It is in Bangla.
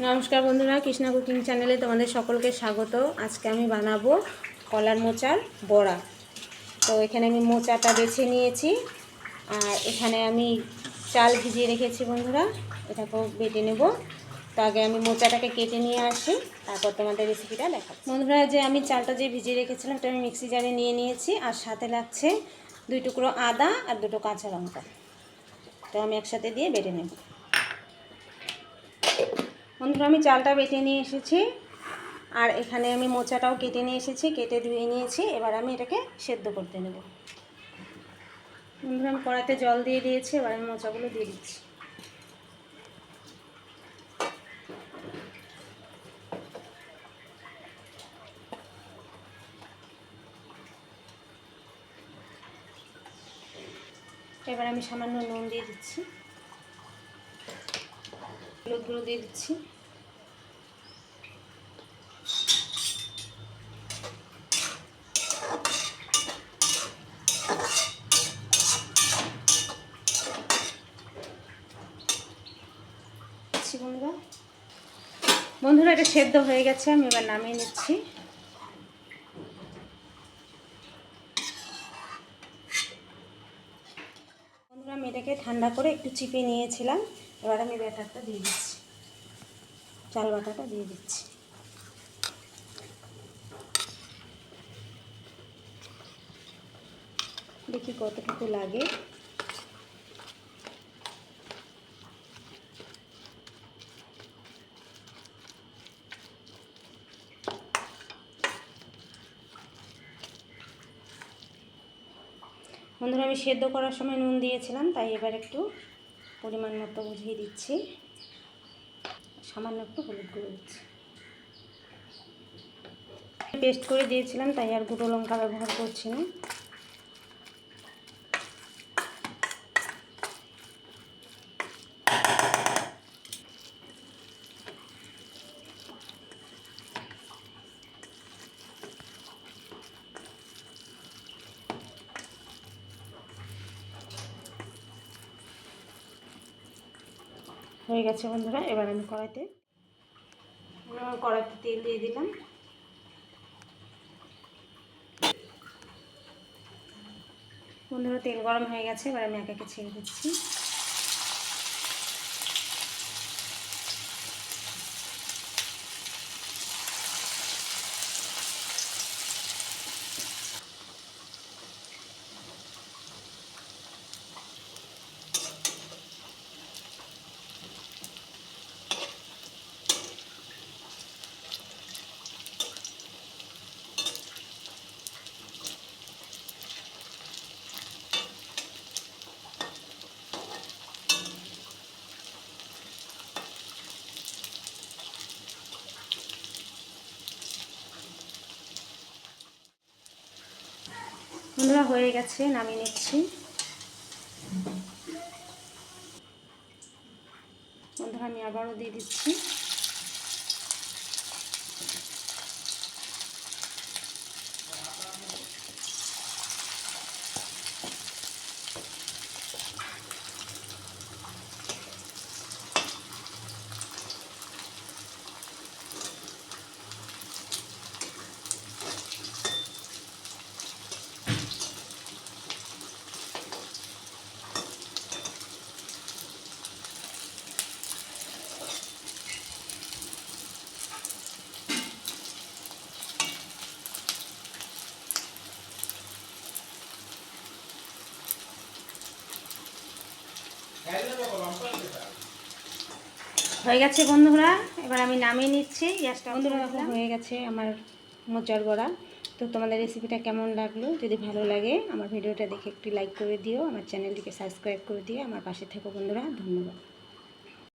নমস্কার বন্ধুরা, কৃষ্ণা কুকিং চ্যানেলে তোমাদের সকলকে স্বাগত। আজকে আমি বানাবো কলার মোচার বড়া। তো এখানে আমি মোচাটা বেছে নিয়েছি, আর এখানে আমি চাল ভিজিয়ে রেখেছি বন্ধুরা, এটাকেও বেটে নেব। তো আগে আমি মোচাটাকে কেটে নিয়ে আসি, তারপর তোমাদের রেসিপিটা দেখাচ্ছি। বন্ধুরা, যে আমি চালটা যে ভিজিয়ে রেখেছিলাম এটা আমি মিক্সি জারে নিয়ে নিয়েছি, আর সাথে লাগছে 2 টুকরো আদা আর 2টো কাঁচা লঙ্কা। তো আমি একসাথে দিয়ে বেটে নেব। বন্ধুরা, আমি চালটা বেটে নিয়ে এসেছি, আর এখানে আমি মোচাটাও কেটে নিয়ে এসেছি, কেটে ধুয়ে নিয়েছি। এবার আমি এটাকে সেদ্ধ করতে নেব। বন্ধুরা, আমি কড়াইতে জল দিয়ে দিয়েছি, এবার আমি মোচাগুলো দিয়ে দিচ্ছি। এবার আমি সামান্য নুন দিয়ে দিচ্ছি, হলুদ গুঁড়ো দিয়ে দিচ্ছি, বন্ধুরা এটা সেদ্ধ হয়ে গেছে, আমি এবার নামিয়ে নিচ্ছি। বন্ধুরা, আমি এটাকে ঠান্ডা করে একটু চিপে নিয়েছিলাম। এবার আমি ব্যাটারটা দিয়ে দিচ্ছি, চাল বাটাটা দিয়ে দিচ্ছি। দেখি কতটুকু লাগে। বন্ধুরা, আমি সেদ্ধ করার সময় নুন দিয়েছিলাম, তাই এবার একটু পরিমাণ মতো বুঝিয়ে দিচ্ছি, সামান্য একটু হলুদ গুঁড়ো দিচ্ছি। পেস্ট করে দিয়েছিলাম, তাই আর গুঁড়ো লঙ্কা ব্যবহার করছি না। হয়ে গেছে বন্ধুরা, এবার আমি কড়াইতে তেল দিয়ে দিলাম। বন্ধুরা, তেল গরম হয়ে গেছে, এবার আমি একে একে ছেড়ে দিচ্ছি। বন্ধুরা, হয়ে গেছে, নামিয়ে নিচ্ছি। বন্ধুরা, আমি আবারও দিয়ে দিচ্ছি। হয়ে গেছে বন্ধুরা, এবার আমি নামিয়ে নিচ্ছি গ্যাসটা। বন্ধুরা, হয়ে গেছে আমার মোচার বড়া। তো তোমাদের রেসিপিটা কেমন লাগলো? যদি ভালো লাগে আমার ভিডিওটা দেখে একটু লাইক করে দিও, আমার চ্যানেলটিকে সাবস্ক্রাইব করে দিও, আমার পাশে থেকো বন্ধুরা। ধন্যবাদ।